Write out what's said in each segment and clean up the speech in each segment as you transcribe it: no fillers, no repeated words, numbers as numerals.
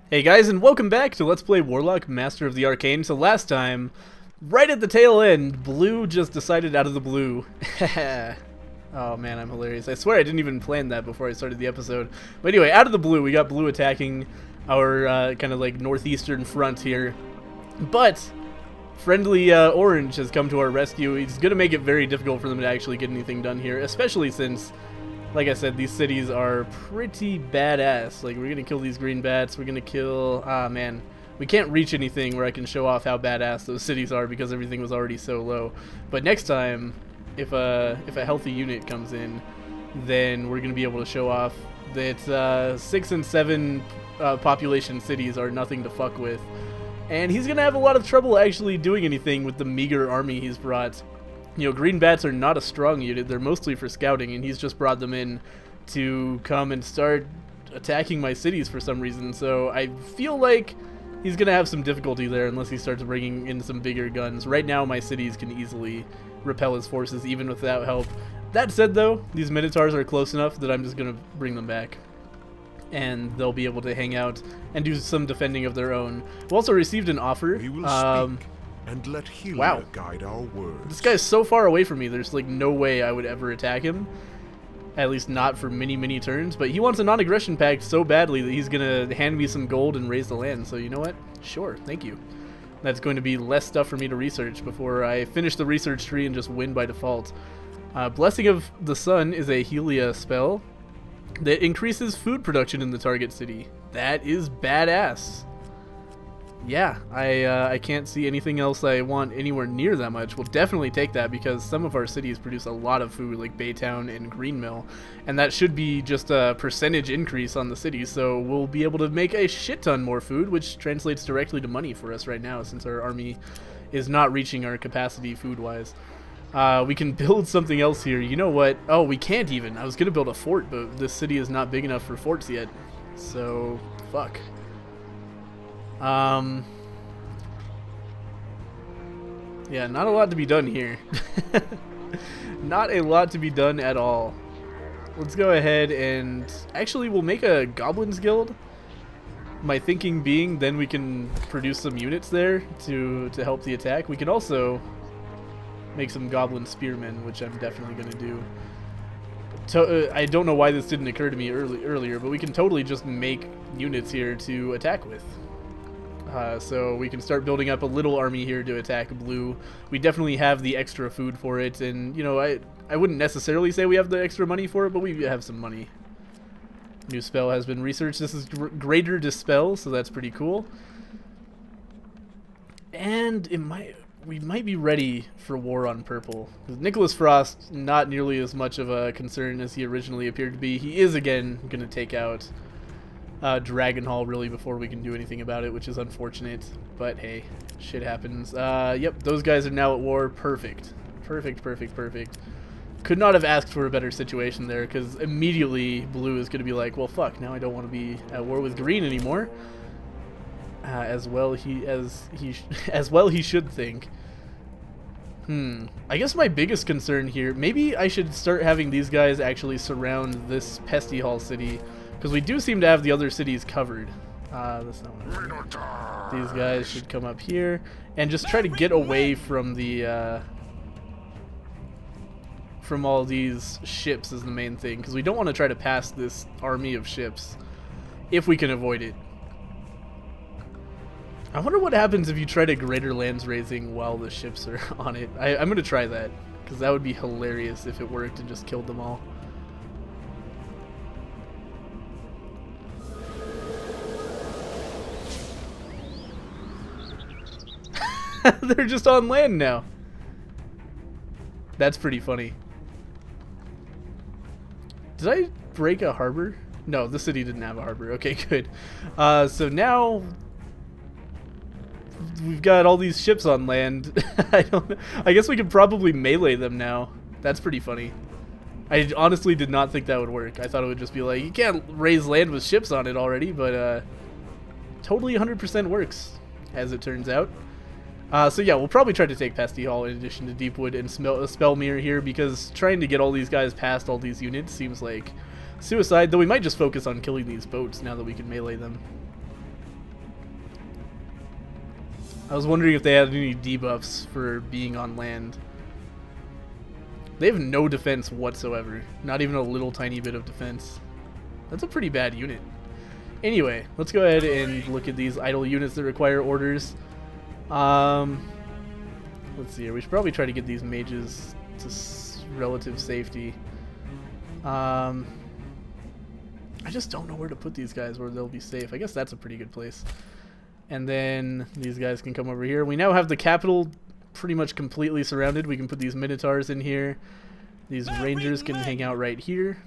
Hey guys, and welcome back to Let's Play Warlock, Master of the Arcane. So last time, right at the tail end, Blue just decided out of the blue. Oh man, I'm hilarious. I swear I didn't even plan that before I started the episode. But anyway, out of the blue, we got Blue attacking our kind of like northeastern front here. But friendly Orange has come to our rescue. He's going to make it very difficult for them to actually get anything done here, especially since, like I said, these cities are pretty badass. Like, we're gonna kill these green bats, we're gonna kill... Ah, man. We can't reach anything where I can show off how badass those cities are because everything was already so low. But next time, if a healthy unit comes in, then we're gonna be able to show off that 6 and 7 population cities are nothing to fuck with. And he's gonna have a lot of trouble actually doing anything with the meager army he's brought. You know, green bats are not a strong unit, they're mostly for scouting, and he's just brought them in to come and start attacking my cities for some reason, so I feel like he's going to have some difficulty there unless he starts bringing in some bigger guns. Right now, my cities can easily repel his forces even without help. That said, though, these Minotaurs are close enough that I'm just going to bring them back, and they'll be able to hang out and do some defending of their own. We also received an offer. We will speak. And let Healer guide our words. This guy's so far away from me, there's like no way I would ever attack him. At least not for many turns. But he wants a non-aggression pact so badly that he's going to hand me some gold and raise the land. So you know what? Sure, thank you. That's going to be less stuff for me to research before I finish the research tree and just win by default. Blessing of the Sun is a Helia spell that increases food production in the target city. That is badass. Yeah, I can't see anything else I want anywhere near that much. We'll definitely take that because some of our cities produce a lot of food, like Baytown and Greenmill, and that should be just a percentage increase on the cities, so we'll be able to make a shit ton more food, which translates directly to money for us right now since our army is not reaching our capacity food-wise. We can build something else here. You know what? Oh, we can't even. I was going to build a fort, but this city is not big enough for forts yet, so fuck. Yeah, not a lot to be done here. Not a lot to be done at all. Let's go ahead and actually we'll make a Goblins Guild. My thinking being then we can produce some units there to help the attack. We can also make some Goblin Spearmen, which I'm definitely going to do. I don't know why this didn't occur to me earlier, but we can totally just make units here to attack with. So we can start building up a little army here to attack Blue. We definitely have the extra food for it, and you know, I wouldn't necessarily say we have the extra money for it, but we have some money. New spell has been researched. This is Greater Dispel, so that's pretty cool. And we might be ready for War on Purple. Nicholas Frost, not nearly as much of a concern as he originally appeared to be. He is again going to take out Dragon Hall really before we can do anything about it, which is unfortunate, but hey, shit happens. Yep, those guys are now at war. Perfect. Could not have asked for a better situation there, because immediately Blue is going to be like, well fuck, now I don't want to be at war with Green anymore. As well he should think. I guess my biggest concern here, maybe I should start having these guys actually surround this Pesty Hall city, because we do seem to have the other cities covered. That's not what I mean. These guys should come up here and just try to get away from the from all these ships is the main thing, because we don't want to try to pass this army of ships if we can avoid it. I wonder what happens if you try to Greater Lands Raising while the ships are on it. I'm going to try that, because that would be hilarious if it worked and just killed them all. They're just on land now. That's pretty funny. Did I break a harbor? No, the city didn't have a harbor. Okay, good. So now we've got all these ships on land. I guess we could probably melee them now. That's pretty funny. I honestly did not think that would work. I thought it would just be like, you can't raise land with ships on it already, but totally 100% works, as it turns out. So yeah, we'll probably try to take Pesty Hall in addition to Deepwood and Spellmere here, because trying to get all these guys past all these units seems like suicide, though we might just focus on killing these boats now that we can melee them. I was wondering if they had any debuffs for being on land. They have no defense whatsoever. Not even a little tiny bit of defense. That's a pretty bad unit. Anyway, let's go ahead and look at these idle units that require orders. Let's see here. We should probably try to get these mages to relative safety. I just don't know where to put these guys where they'll be safe. I guess that's a pretty good place. And then these guys can come over here. We now have the capital pretty much completely surrounded. We can put these minotaurs in here. These rangers can hang out right here.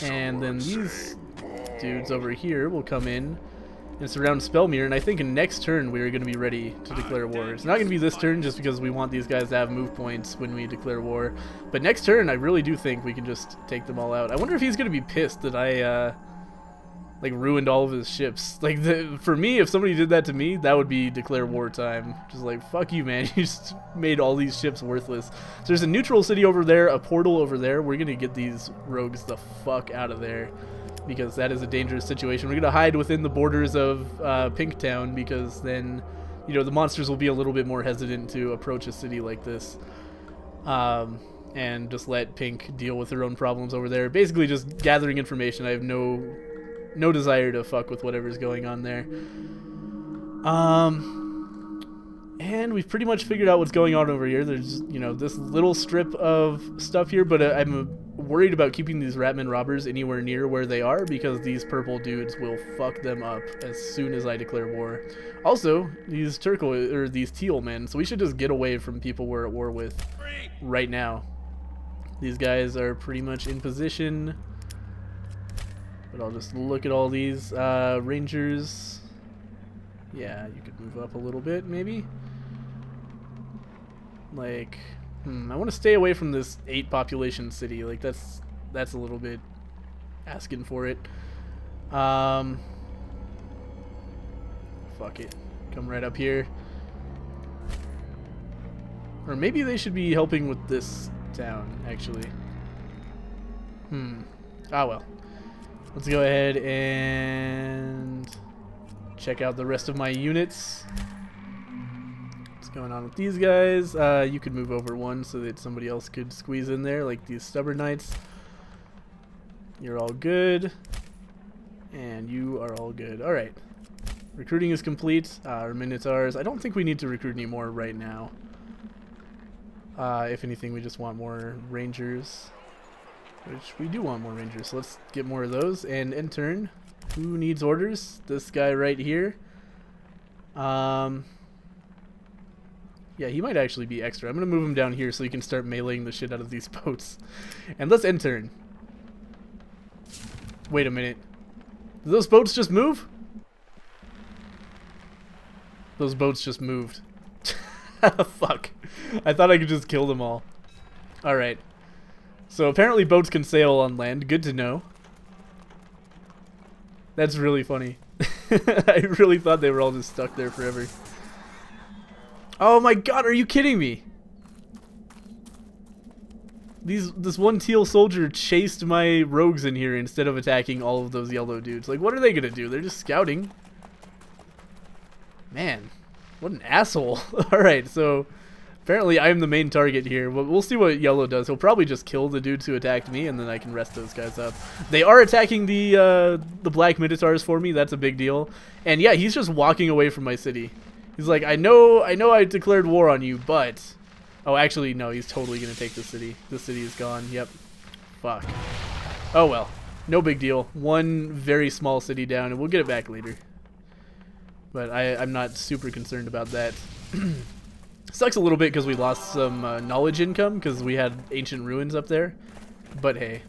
And then these dudes over here will come in and surround Spellmere, and I think next turn we are going to be ready to declare war. It's not going to be this turn just because we want these guys to have move points when we declare war. But next turn I really do think we can just take them all out. I wonder if he's going to be pissed that I like ruined all of his ships. Like for me, if somebody did that to me, that would be declare war time. Just like, fuck you, man. You just made all these ships worthless. So there's a neutral city over there, a portal over there. We're gonna get these rogues the fuck out of there because that is a dangerous situation. We're gonna hide within the borders of Pinktown because then, you know, the monsters will be a little bit more hesitant to approach a city like this. And just let Pink deal with their own problems over there. Basically just gathering information. I have no desire to fuck with whatever's going on there. And we've pretty much figured out what's going on over here. There's, you know, this little strip of stuff here, but I'm worried about keeping these Ratman robbers anywhere near where they are because these purple dudes will fuck them up as soon as I declare war. Also, these turquoise or these teal men, so we should just get away from people we're at war with right now. These guys are pretty much in position. But I'll just look at all these rangers. Yeah, you could move up a little bit, maybe. Like, I want to stay away from this 8 population city. Like that's a little bit asking for it. Fuck it. Come right up here. Or maybe they should be helping with this town, actually. Ah well. Let's go ahead and check out the rest of my units. What's going on with these guys? You could move over one so that somebody else could squeeze in there, like these stubborn knights. You're all good. And you are all good. Alright. Recruiting is complete. Our Minotaurs. I don't think we need to recruit anymore right now. If anything, we just want more Rangers. Which we do want more Rangers, so let's get more of those. And in turn, who needs orders? This guy right here. Yeah, he might actually be extra. I'm gonna move him down here so he can start meleeing the shit out of these boats. And let's end turn. Wait a minute. Did those boats just move? Those boats just moved. Fuck. I thought I could just kill them all. Alright. So apparently boats can sail on land. Good to know. That's really funny. I really thought they were all just stuck there forever. Oh my god, are you kidding me? This one teal soldier chased my rogues in here instead of attacking all of those yellow dudes. Like, what are they gonna do? They're just scouting. Man, what an asshole. Alright, so apparently I am the main target here. We'll see what yellow does. He'll probably just kill the dudes who attacked me, and then I can rest those guys up. They are attacking the black minotaurs for me. That's a big deal. And yeah, he's just walking away from my city. He's like, I know I declared war on you, but... Oh, actually, no, he's totally going to take the city. The city is gone. Yep. Fuck. Oh, well. No big deal. One very small city down, and we'll get it back later. But I'm not super concerned about that. Sucks a little bit because we lost some knowledge income because we had ancient ruins up there. But hey.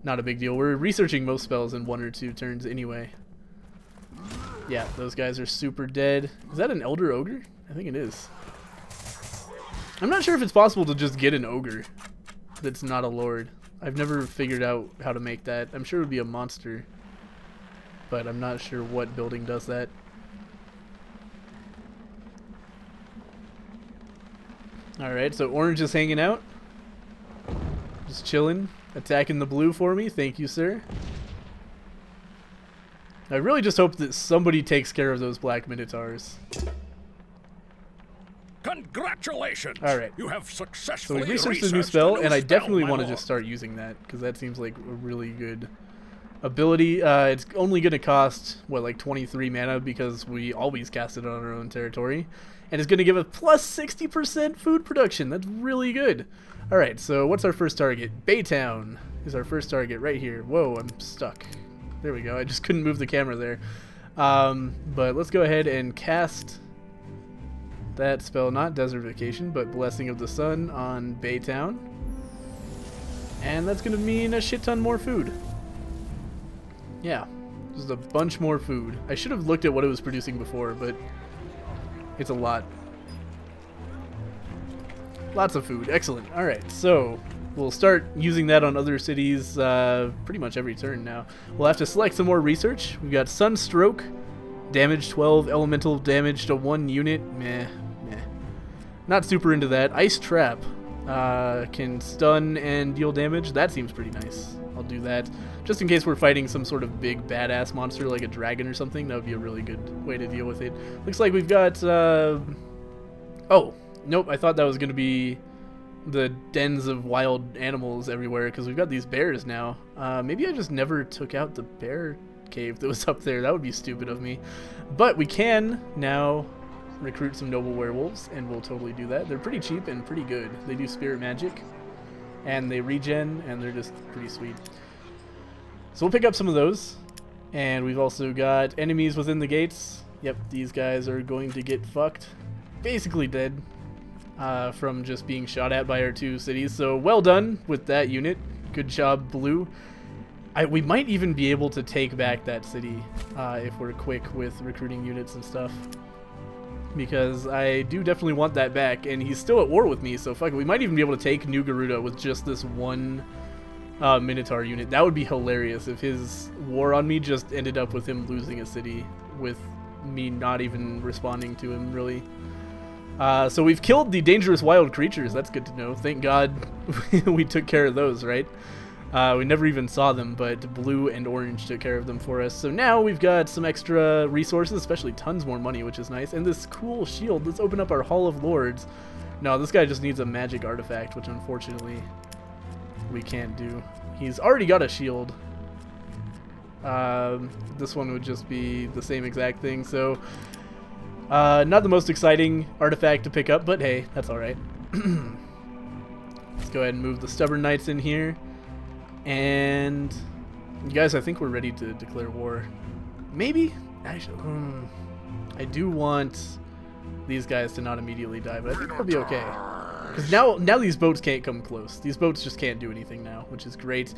Not a big deal. We're researching most spells in 1 or 2 turns anyway. Yeah, those guys are super dead. Is that an Elder Ogre? I think it is. I'm not sure if it's possible to just get an ogre that's not a lord. I've never figured out how to make that. I'm sure it would be a monster, but I'm not sure what building does that. Alright, so orange is hanging out. Just chilling. Attacking the blue for me. Thank you, sir. I really just hope that somebody takes care of those black minotaurs. Congratulations! Alright. You have So successfully we researched a new spell, and I definitely want to just start using that, because that seems like a really good ability. It's only going to cost, what, like 23 mana, because we always cast it on our own territory. And it's going to give us plus 60% food production. That's really good. Alright, so what's our first target? Baytown is our first target right here. Whoa, I'm stuck. There we go. I just couldn't move the camera there. But let's go ahead and cast that spell, not Desertification, but Blessing of the Sun on Baytown. And that's going to mean a shit ton more food. Yeah, just a bunch more food. I should have looked at what it was producing before, but it's a lot. Lots of food. Excellent. Alright, so we'll start using that on other cities pretty much every turn now. We'll have to select some more research. We've got Sunstroke, damage 12, elemental damage to 1 unit. Meh. Not super into that. Ice Trap can stun and deal damage. That seems pretty nice. I'll do that. Just in case we're fighting some sort of big badass monster like a dragon or something, that would be a really good way to deal with it. Looks like we've got... Oh, nope, I thought that was going to be the dens of wild animals everywhere, because we've got these bears now. Maybe I just never took out the bear cave that was up there. That would be stupid of me. But we can now recruit some noble werewolves, and we'll totally do that. They're pretty cheap and pretty good. They do spirit magic, and they regen, and they're just pretty sweet. So we'll pick up some of those, and we've also got enemies within the gates. Yep, these guys are going to get fucked. Basically dead from just being shot at by our 2 cities. So well done with that unit. Good job, Blue. We might even be able to take back that city if we're quick with recruiting units and stuff, because I do definitely want that back, and he's still at war with me, so fuck it. We might even be able to take New Garuda with just this 1 Minotaur unit. That would be hilarious if his war on me just ended up with him losing a city with me not even responding to him, really. So we've killed the dangerous wild creatures. That's good to know. Thank God we took care of those, right? We never even saw them, but Blue and Orange took care of them for us. So now we've got some extra resources, especially tons more money, which is nice. And this cool shield. Let's open up our Hall of Lords. No, this guy just needs a magic artifact, which unfortunately we can't do. He's already got a shield. This one would just be the same exact thing. So not the most exciting artifact to pick up, but hey, that's alright. Let's go ahead and move the Stubborn Knights in here. And you guys, I think we're ready to declare war. Maybe? Actually, I do want these guys to not immediately die, but I think we'll be okay. Because now these boats can't come close. These boats just can't do anything now, which is great.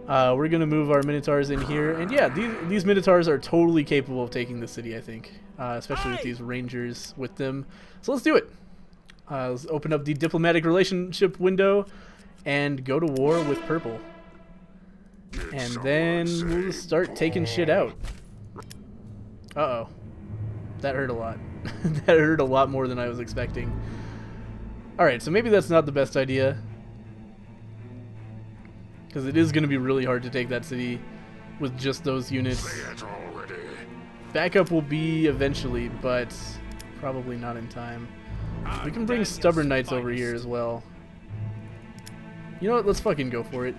We're going to move our Minotaurs in here. And yeah, these Minotaurs are totally capable of taking the city, I think. Especially with these Rangers with them. So let's do it. Let's open up the diplomatic relationship window and go to war with Purple. And then we'll start taking shit out. Uh-oh. That hurt a lot. That hurt a lot more than I was expecting. Alright, so maybe that's not the best idea, because it is going to be really hard to take that city with just those units. Backup will be eventually, but probably not in time. We can bring Stubborn Knights over here as well. You know what? Let's fucking go for it.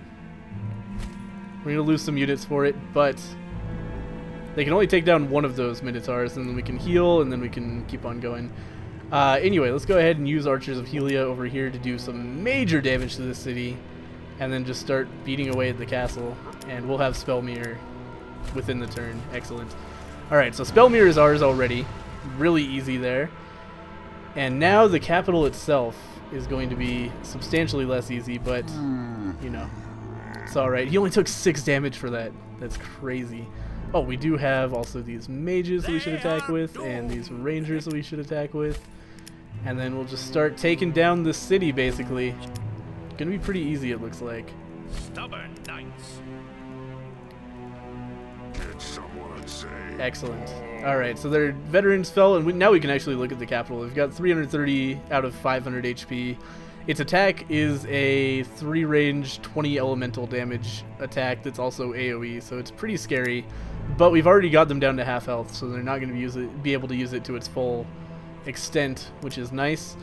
We're going to lose some units for it, but they can only take down 1 of those Minotaurs, and then we can heal, and then we can keep on going. Anyway, let's go ahead and use Archers of Helia over here to do some major damage to the city, and then just start beating away at the castle, and we'll have Spellmere within the turn. Excellent. Alright, so Spellmere is ours already. Really easy there. And now the capital itself is going to be substantially less easy, but, you know, it's alright. He only took 6 damage for that. That's crazy. Oh, we do have also these mages that we should attack with, and these rangers that we should attack with. And then we'll just start taking down the city, basically. Gonna be pretty easy, it looks like. Stubborn Knights. Excellent. Alright, so their veterans fell, and now we can actually look at the capital. We've got 330 out of 500 HP. Its attack is a 3-range, 20 elemental damage attack that's also AoE, so it's pretty scary. but we've already got them down to half health, so they're not going to be able to use it to its full extent, which is nice.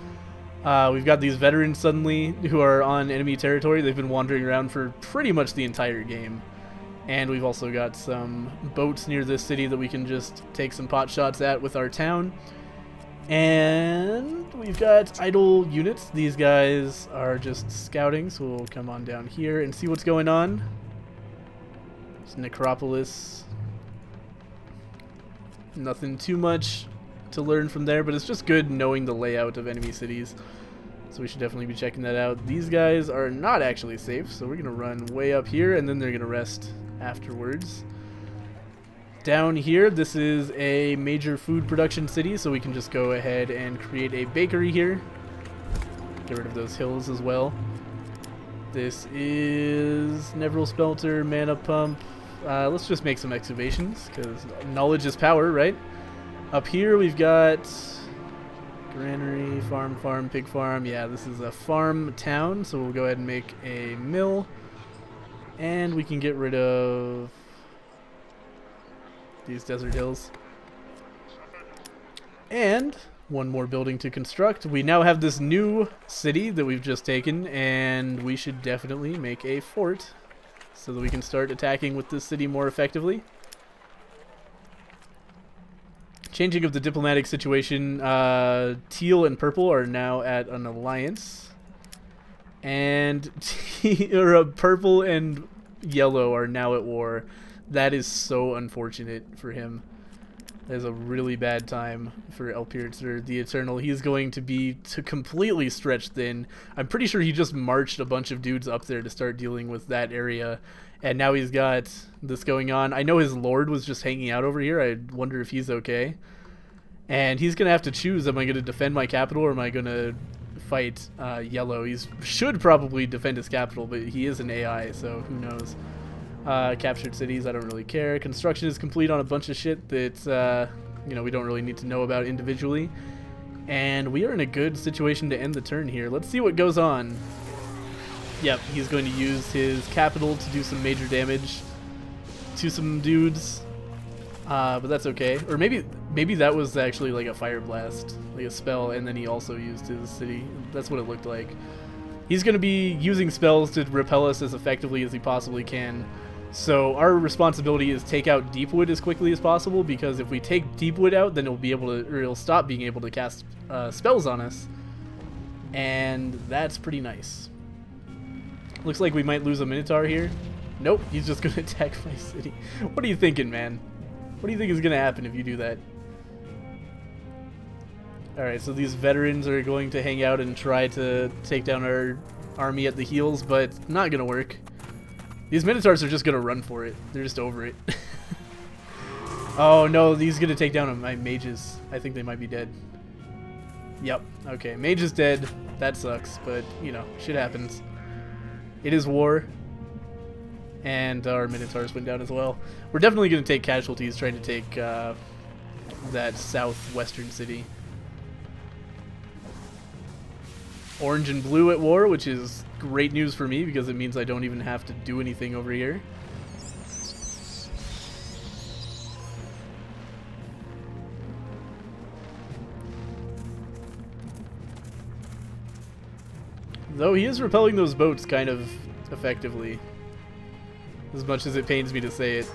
We've got these veterans suddenly who are on enemy territory. They've been wandering around for pretty much the entire game. And we've also got some boats near this city that we can just take some pot shots at with our town. And we've got idle units. These guys are just scouting, so we'll come on down here and see what's going on. It's Necropolis. Nothing too much to learn from there, but it's just good knowing the layout of enemy cities. So we should definitely be checking that out. These guys are not actually safe, so we're going to run way up here, and then they're going to rest afterwards. Down here, this is a major food production city, so we can just go ahead and create a bakery here. Get rid of those hills as well. This is Nevril Spelter, Mana Pump. Let's just make some excavations, because knowledge is power, right? Up here we've got granary, farm, pig farm. Yeah, this is a farm town, so we'll go ahead and make a mill. And we can get rid of these desert hills. And one more building to construct. We now have this new city that we've just taken, and we should definitely make a fort so that we can start attacking with this city more effectively. Changing of the diplomatic situation, teal and purple are now at an alliance. And purple and yellow are now at war. That is so unfortunate for him. That is a really bad time for Elpirtzer the Eternal. He's going to be completely stretched thin. I'm pretty sure he just marched a bunch of dudes up there to start dealing with that area. And now he's got this going on. I know his lord was just hanging out over here. I wonder if he's okay. And he's going to have to choose, am I going to defend my capital or am I going to fight yellow? He should probably defend his capital, but he is an AI, so who knows. Captured cities, I don't really care. Construction is complete on a bunch of shit that you know, we don't really need to know about individually. And we are in a good situation to end the turn here. Let's see what goes on. Yep, he's going to use his capital to do some major damage to some dudes. But that's okay. Or maybe that was actually like a fire blast, like a spell, and then he also used his city. That's what it looked like. He's going to be using spells to repel us as effectively as he possibly can. So our responsibility is take out Deepwood as quickly as possible, because if we take Deepwood out, then it'll stop being able to cast spells on us. And that's pretty nice. Looks like we might lose a Minotaur here. Nope, he's just going to attack my city. What are you thinking, man? What do you think is going to happen if you do that? Alright, so these veterans are going to hang out and try to take down our army at the heels, but not going to work. These Minotaurs are just going to run for it. They're just over it. Oh no, he's going to take down my mages. I think they might be dead. Yep, okay, mage is dead. That sucks, but, you know, shit happens. It is war. And our Minotaurs went down as well. We're definitely going to take casualties trying to take that southwestern city. Orange and blue at war, which is great news for me because it means I don't even have to do anything over here. Though he is repelling those boats kind of effectively, as much as it pains me to say it.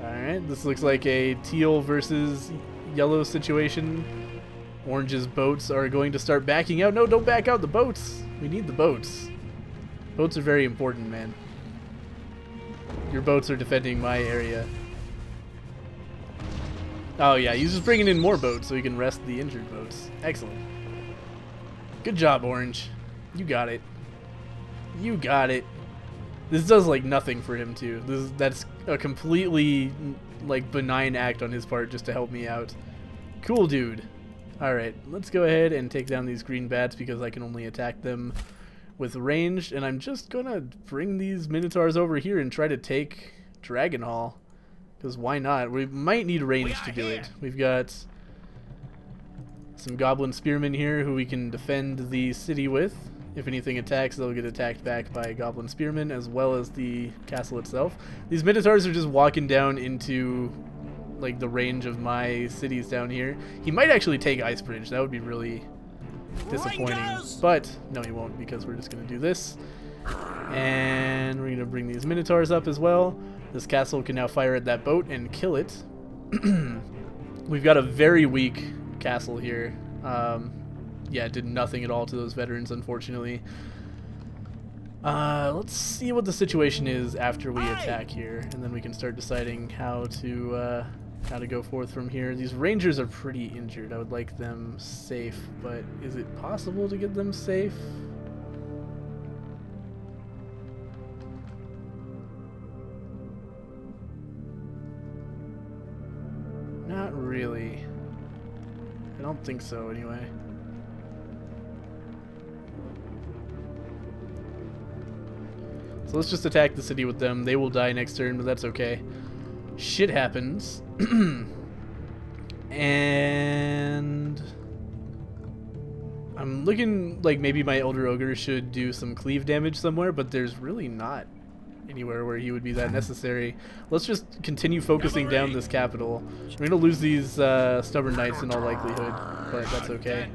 Alright, this looks like a teal versus yellow situation. Orange's boats are going to start backing out. No, don't back out the boats. We need the boats. Boats are very important, man. Your boats are defending my area. Oh yeah, he's just bringing in more boats so he can rest the injured boats. Excellent. Good job, Orange. You got it. You got it. This does like nothing for him too. That's a completely like benign act on his part just to help me out. Cool dude. Alright, let's go ahead and take down these green bats because I can only attack them with ranged, and I'm just gonna bring these Minotaurs over here and try to take Dragon Hall. Because why not? We might need range to do it. We've got some Goblin Spearmen here who we can defend the city with If anything attacks, they'll get attacked back by goblin spearmen as well as the castle itself. These minotaurs are just walking down into like the range of my cities down here. He might actually take Icebridge. That would be really disappointing. But no, he won't, because we're just going to do this. And we're going to bring these minotaurs up as well. This castle can now fire at that boat and kill it. We've got a very weak castle here. Yeah, it did nothing at all to those veterans, unfortunately. Let's see what the situation is after we attack here, and then we can start deciding how to go forth from here. These rangers are pretty injured. I would like them safe, but is it possible to get them safe? Not really. I don't think so, anyway. So let's just attack the city with them. They will die next turn, but that's okay. Shit happens. And I'm looking like maybe my Elder Ogre should do some cleave damage somewhere, but there's really not anywhere where he would be that necessary. Let's just continue focusing down this capital. We're going to lose these stubborn knights in all likelihood, but that's okay.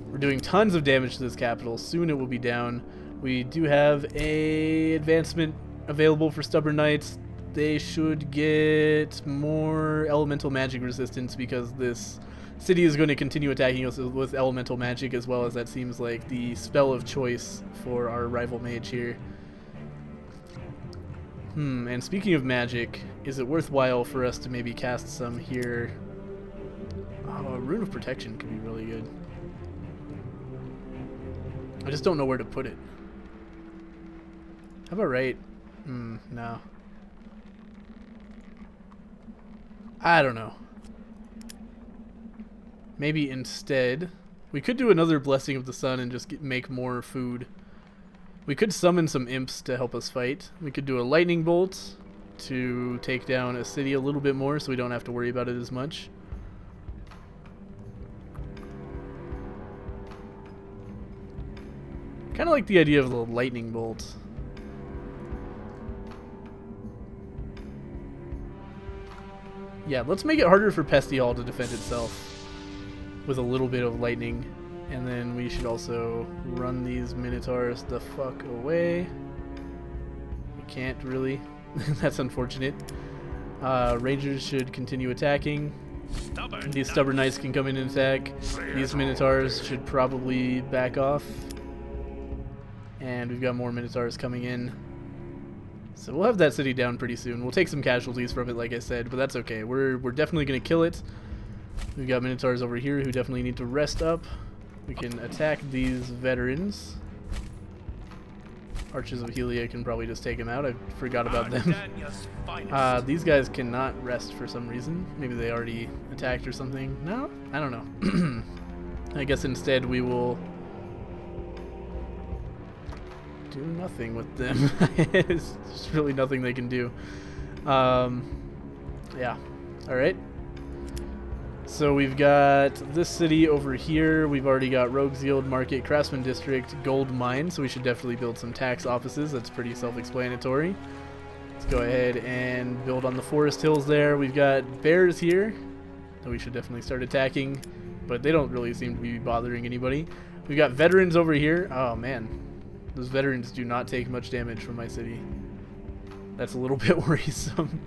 We're doing tons of damage to this capital. Soon it will be down. We do have a advancement available for stubborn knights. They should get more elemental magic resistance because this city is going to continue attacking us with elemental magic, as well as that seems like the spell of choice for our rival mage here. And speaking of magic, is it worthwhile for us to maybe cast some here? Oh, a Rune of Protection could be really good. I just don't know where to put it. How about right? No. I don't know. Maybe instead, we could do another Blessing of the Sun and just make more food. We could summon some imps to help us fight. We could do a lightning bolt to take down a city a little bit more so we don't have to worry about it as much. Kind of like the idea of the lightning bolt. Yeah, let's make it harder for Pestial to defend itself with a little bit of lightning. And then we should also run these Minotaurs the fuck away. We can't really. That's unfortunate. Rangers should continue attacking. These stubborn knights can come in and attack. These Minotaurs should probably back off. And we've got more Minotaurs coming in. So we'll have that city down pretty soon. We'll take some casualties from it, like I said, but that's okay. We're definitely going to kill it. We've got Minotaurs over here who definitely need to rest up. We can attack these veterans. Archers of Helia can probably just take them out. I forgot about them. These guys cannot rest for some reason. Maybe they already attacked or something. No? I don't know. I guess instead we will do nothing with them. It's just really nothing they can do. Yeah. Alright. So we've got this city over here. We've already got Rogues Guild, Market, Craftsman District, Gold Mine, so we should definitely build some tax offices. That's pretty self-explanatory. Let's go ahead and build on the forest hills there. We've got bears here that we should definitely start attacking, but they don't really seem to be bothering anybody. We've got veterans over here. Oh man, those veterans do not take much damage from my city. That's a little bit worrisome.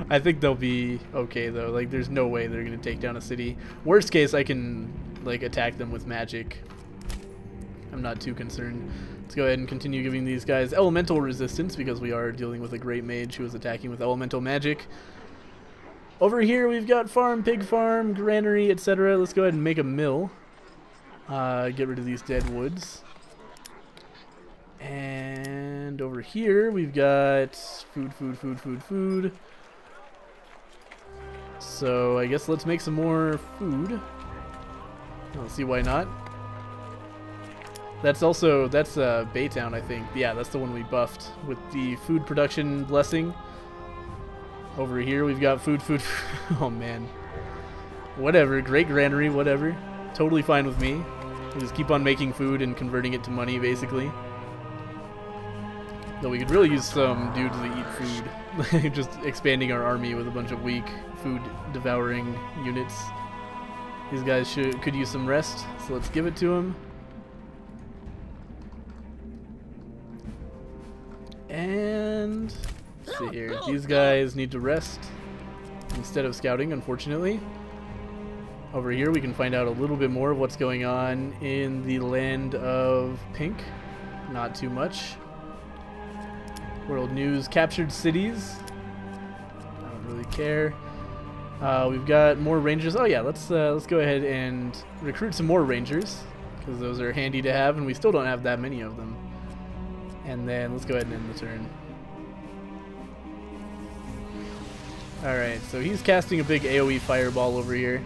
I think they'll be okay though. Like, there's no way they're gonna take down a city. Worst case, I can like attack them with magic. I'm not too concerned. Let's go ahead and continue giving these guys elemental resistance because we are dealing with a great mage who is attacking with elemental magic. Over here we've got farm, pig farm, granary, etc. Let's go ahead and make a mill. Get rid of these dead woods. And over here we've got food. So I guess let's make some more food. Let's see why not. That's Baytown, I think. Yeah, that's the one we buffed with the food production blessing. Over here we've got food. Oh man. Whatever, great granary, whatever. Totally fine with me. We just keep on making food and converting it to money, basically. Though we could really use some dudes that eat food. Just expanding our army with a bunch of weak, food-devouring units. These guys could use some rest, so let's give it to them. And let's see here. These guys need to rest instead of scouting, unfortunately. Over here we can find out a little bit more of what's going on in the land of Pink. Not too much. World news: captured cities. I don't really care. We've got more rangers. Oh yeah, let's go ahead and recruit some more rangers, because those are handy to have, and we still don't have that many of them. And then let's go ahead and end the turn. Alright, so he's casting a big AoE fireball over here.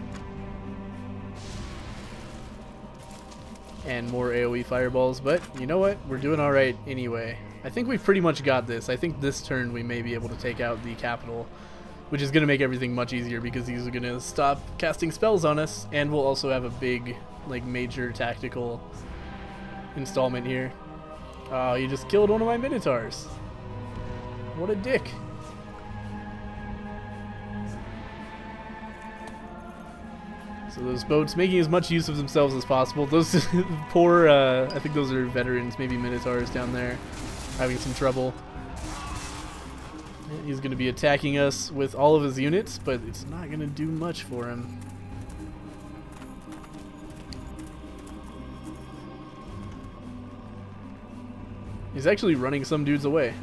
And more AoE fireballs, but you know what? We're doing alright anyway. I think we've pretty much got this. I think this turn we may be able to take out the capital, which is going to make everything much easier because these are going to stop casting spells on us, and we'll also have a big, like, major tactical installment here. Oh, you just killed one of my Minotaurs. What a dick. So those boats making as much use of themselves as possible. Those poor, I think those are veterans, maybe Minotaurs down there, having some trouble. And he's going to be attacking us with all of his units, but it's not going to do much for him. He's actually running some dudes away.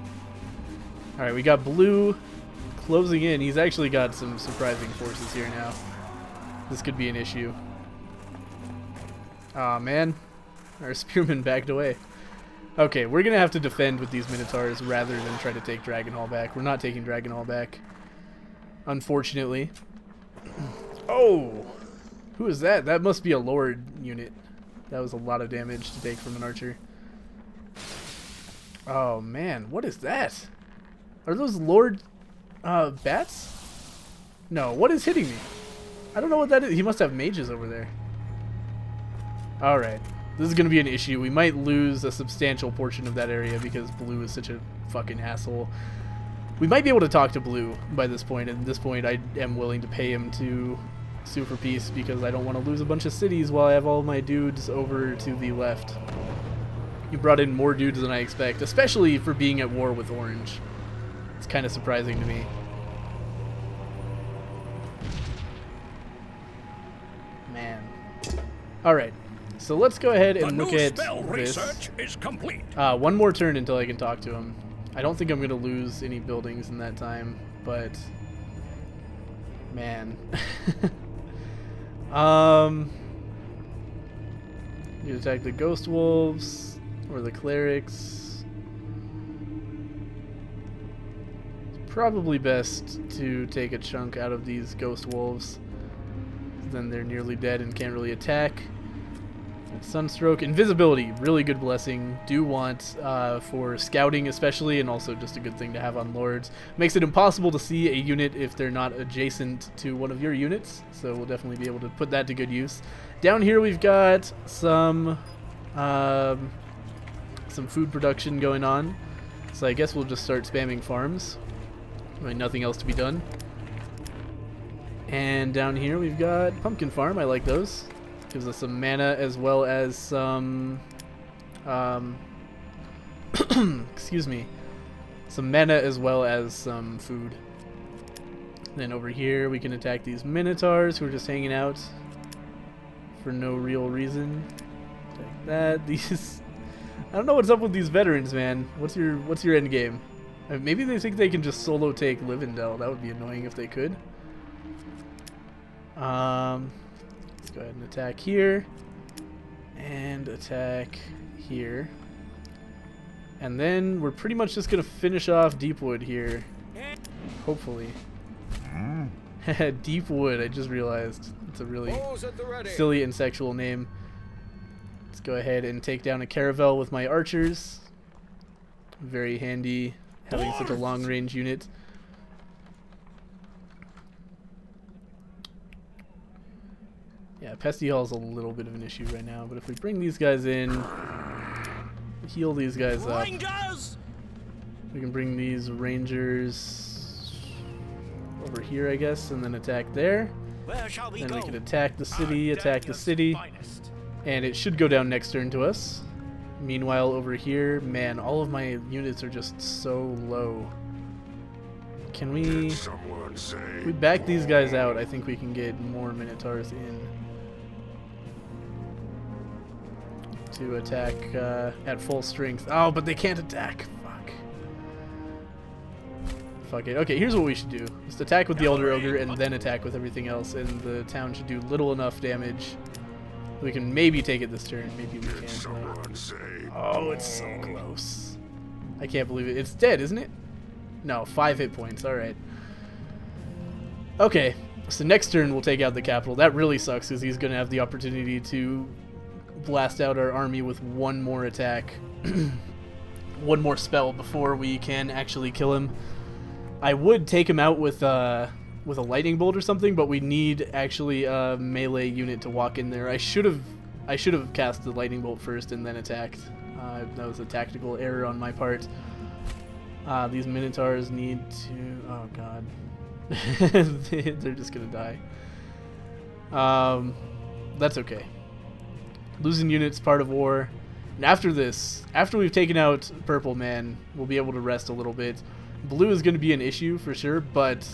Alright, we got blue closing in. He's actually got some surprising forces here now. This could be an issue. Aw, man. Our spearmen backed away. Okay, we're going to have to defend with these Minotaurs rather than try to take Dragonhall back. We're not taking Dragonhall back, unfortunately. Oh! Who is that? That must be a Lord unit. That was a lot of damage to take from an archer. Oh man, what is that? Are those Lord bats? No, what is hitting me? I don't know what that is. He must have mages over there. Alright, this is going to be an issue. We might lose a substantial portion of that area because blue is such a fucking asshole. We might be able to talk to blue by this point, and at this point I am willing to pay him to sue for peace because I don't want to lose a bunch of cities while I have all my dudes over to the left. You brought in more dudes than I expect, especially for being at war with Orange. It's kind of surprising to me. Man. Alright, so let's go ahead and look at this. Research is complete. One more turn until I can talk to him. I don't think I'm going to lose any buildings in that time, but... Man. You attack the Ghost Wolves. Or the clerics. It's probably best to take a chunk out of these ghost wolves. Then they're nearly dead and can't really attack. And Sunstroke. Invisibility, really good blessing. Do want for scouting especially, and also just a good thing to have on lords. Makes it impossible to see a unit if they're not adjacent to one of your units. So we'll definitely be able to put that to good use. Down here we've got some food production going on, so I guess we'll just start spamming farms. Nothing else to be done. And down here we've got pumpkin farm. I like those. Gives us some mana as well as some excuse me, some mana as well as some food. Then over here we can attack these Minotaurs who are just hanging out for no real reason. Attack that. These I don't know what's up with these veterans, man. What's your end game? Maybe they think they can just solo take Livendell. That would be annoying if they could. Let's go ahead and attack here. And attack here. And then we're pretty much just going to finish off Deepwood here. Hopefully. Deepwood, I just realized. It's a really silly and sexual name. Let's go ahead and take down a caravel with my archers. Very handy having such a long range unit. Yeah, Yeah, Pesty Hall's a little bit of an issue right now, but if we bring these guys in, heal these guys up. Rangers! We can bring these Rangers over here, I guess, and then attack there. Where shall we Then go? we can attack the city, attack the city, and it should go down next turn to us. Meanwhile, over here, man, all of my units are just so low. Can we... If we back these guys out, I think we can get more Minotaurs in to attack at full strength. Oh, but they can't attack. Fuck. Fuck it. Okay, here's what we should do. Just attack with the Elder Ogre and then attack with everything else, and the town should do little enough damage. We can maybe take it this turn. Maybe we can't. Oh, it's so close. I can't believe it. It's dead, isn't it? No, 5 hit points. Alright. Okay, so next turn we'll take out the capital. That really sucks because he's going to have the opportunity to blast out our army with one more attack. One more spell before we can actually kill him. I would take him out with a lightning bolt or something, but we need actually a melee unit to walk in there. I should have cast the lightning bolt first and then attacked. That was a tactical error on my part. These Minotaurs need to... Oh god. They're just gonna die. That's okay. Losing units, part of war. And after this, after we've taken out Purple Man, we'll be able to rest a little bit. Blue is going to be an issue for sure, but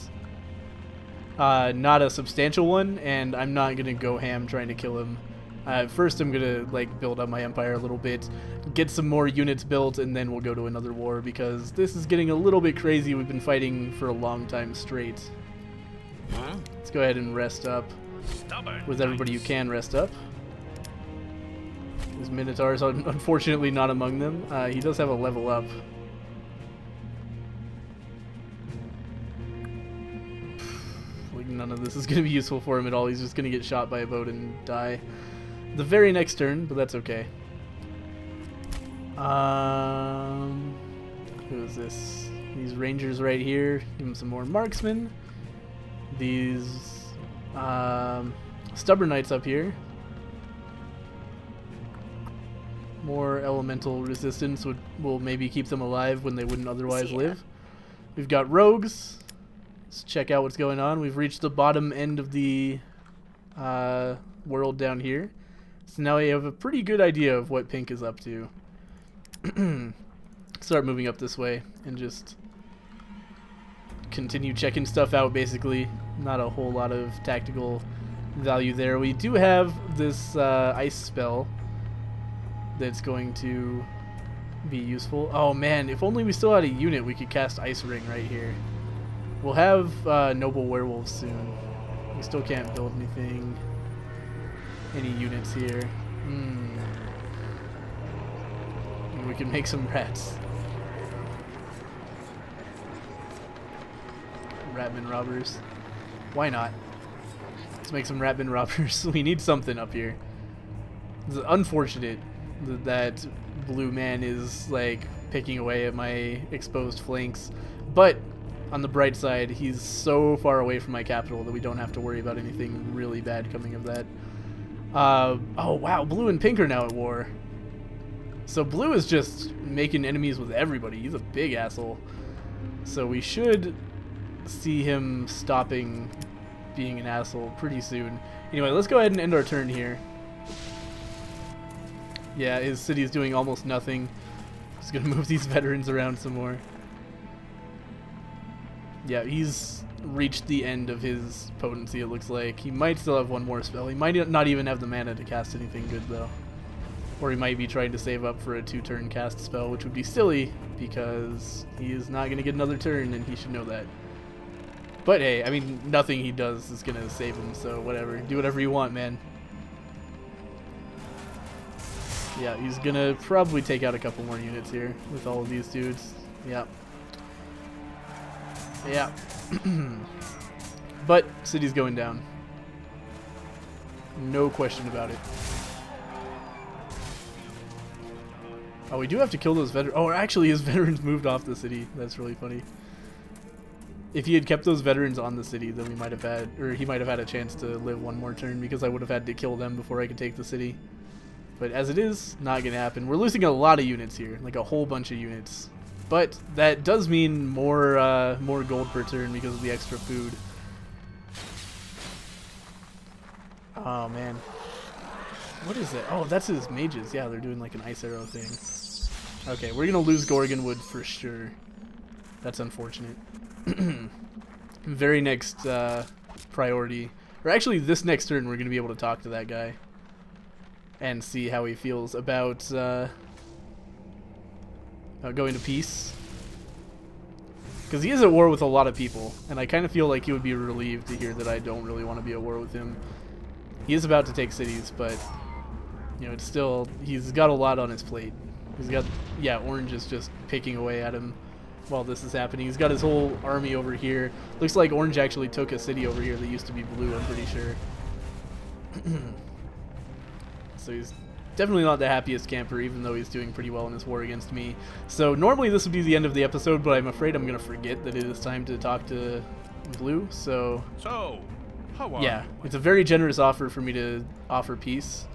not a substantial one, and I'm not going to go ham trying to kill him. First I'm going to like build up my empire a little bit, get some more units built, and then we'll go to another war, because this is getting a little bit crazy. We've been fighting for a long time straight. Let's go ahead and rest up with everybody who can rest up. His Minotaurs are unfortunately not among them. He does have a level up. Like, none of this is going to be useful for him at all. He's just going to get shot by a boat and die the very next turn, but that's okay. Who is this? These Rangers right here. Give him some more marksmen. These Stubborn Knights up here. More elemental resistance will maybe keep them alive when they wouldn't otherwise live. We've got rogues. Let's check out what's going on. We've reached the bottom end of the world down here. So now we have a pretty good idea of what Pink is up to. Start moving up this way and just continue checking stuff out, basically. Not a whole lot of tactical value there. We do have this ice spell that's going to be useful. Oh man, if only we still had a unit, we could cast Ice Ring right here. We'll have Noble Werewolves soon. We still can't build any units here. We can make some rats. Ratman robbers. Why not? Let's make some Ratman robbers. We need something up here. It's unfortunate that Blue Man is like picking away at my exposed flanks, but on the bright side, he's so far away from my capital that we don't have to worry about anything really bad coming of that. Oh wow, Blue and Pink are now at war. So Blue is just making enemies with everybody. He's a big asshole. So we should see him stopping being an asshole pretty soon. Anyway, let's go ahead and end our turn here. Yeah, his city is doing almost nothing. Just gonna move these veterans around some more. Yeah, he's reached the end of his potency, it looks like. He might still have one more spell. He might not even have the mana to cast anything good, though. Or he might be trying to save up for a 2-turn cast spell, which would be silly, because he is not going to get another turn, and he should know that. But hey, I mean, nothing he does is going to save him, so whatever. Do whatever you want, man. Yeah, he's going to probably take out a couple more units here with all of these dudes. Yeah. Yeah. But city's going down. No question about it. Oh, we do have to kill those veterans. Oh, actually his veterans moved off the city. That's really funny. if he had kept those veterans on the city, then we might have had, or he might have had a chance to live one more turn, because I would have had to kill them before I could take the city. But as it is, not gonna happen. We're losing a lot of units here, like a whole bunch of units. But that does mean more more gold per turn because of the extra food. Oh man, what is it? Oh, that's his mages. Yeah, they're doing like an ice arrow thing. Okay, we're gonna lose Gorgonwood for sure. That's unfortunate. Very next priority, or actually this next turn, we're gonna be able to talk to that guy and see how he feels about going to peace, because he is at war with a lot of people, and I kind of feel like he would be relieved to hear that I don't really want to be at war with him. He is about to take cities, but you know, it's still, he's got a lot on his plate. He's got, yeah, Orange is just picking away at him while this is happening. He's got his whole army over here. Looks like Orange actually took a city over here that used to be blue, I'm pretty sure. So he's definitely not the happiest camper, even though he's doing pretty well in this war against me. So normally this would be the end of the episode, but I'm afraid I'm going to forget that it is time to talk to blue. So how are yeah, you? it's a very generous offer for me to offer peace.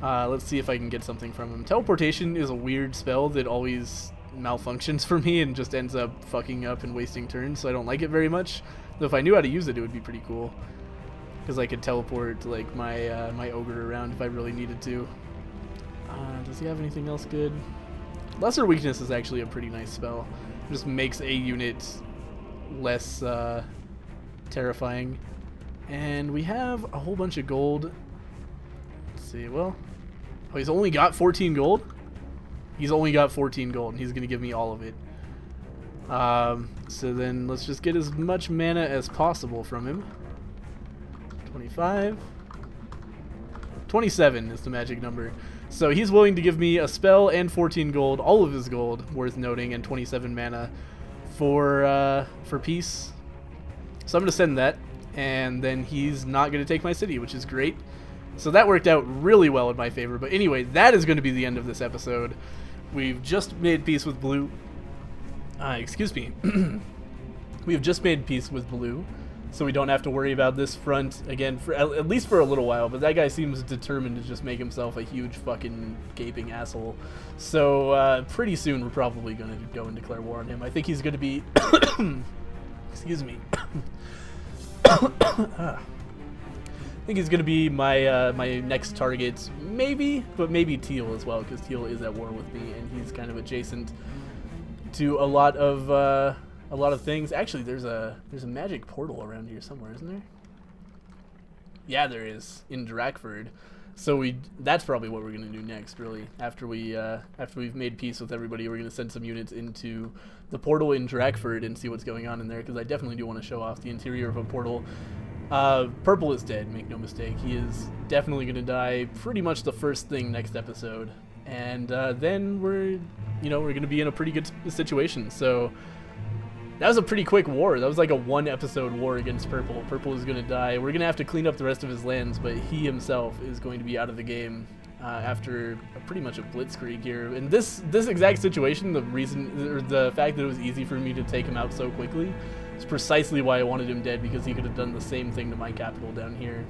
Let's see if I can get something from him. Teleportation is a weird spell that always malfunctions for me and just ends up fucking up and wasting turns, so I don't like it very much. Though if I knew how to use it, it would be pretty cool, because I could teleport like my my ogre around if I really needed to. Does he have anything else good? Lesser Weakness is actually a pretty nice spell. It just makes a unit less terrifying. And we have a whole bunch of gold. Let's see, well, oh, he's only got 14 gold? He's only got 14 gold, and he's going to give me all of it. So then let's just get as much mana as possible from him. 25. 27 is the magic number. So he's willing to give me a spell and 14 gold, all of his gold, worth noting, and 27 mana for peace. So I'm going to send that, and then he's not going to take my city, which is great. So that worked out really well in my favor. But anyway, that is going to be the end of this episode. We've just made peace with blue. Excuse me. We have just made peace with blue, so we don't have to worry about this front again, for at least for a little while. But that guy seems determined to just make himself a huge fucking gaping asshole. So pretty soon we're probably going to go and declare war on him. I think he's going to be... Excuse me. I think he's going to be my my next target, maybe, but maybe Teal as well, because Teal is at war with me, and he's kind of adjacent to a lot of things. Actually, there's a magic portal around here somewhere, isn't there? Yeah, there is, in Drakford. So that's probably what we're gonna do next, really. After we've made peace with everybody, we're gonna send some units into the portal in Drakford and see what's going on in there, because I definitely do want to show off the interior of a portal. Purple is dead, make no mistake. He is definitely gonna die pretty much the first thing next episode, and then we're gonna be in a pretty good situation. So that was a pretty quick war. That was like a 1-episode war against Purple. Purple is going to die. We're going to have to clean up the rest of his lands, but he himself is going to be out of the game after pretty much a blitzkrieg here. And this exact situation, the fact that it was easy for me to take him out so quickly, is precisely why I wanted him dead, because he could have done the same thing to my capital down here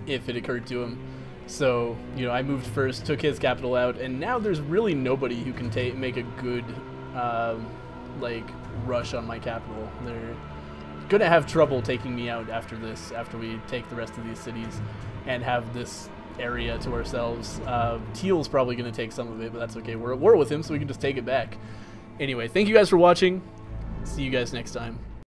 if it occurred to him. So, I moved first, took his capital out, and now there's really nobody who can make a good, rush on my capital. They're gonna have trouble taking me out after this, after we take the rest of these cities and have this area to ourselves. Teal's probably gonna take some of it, but that's okay. We're at war with him, so we can just take it back. Anyway, thank you guys for watching. See you guys next time.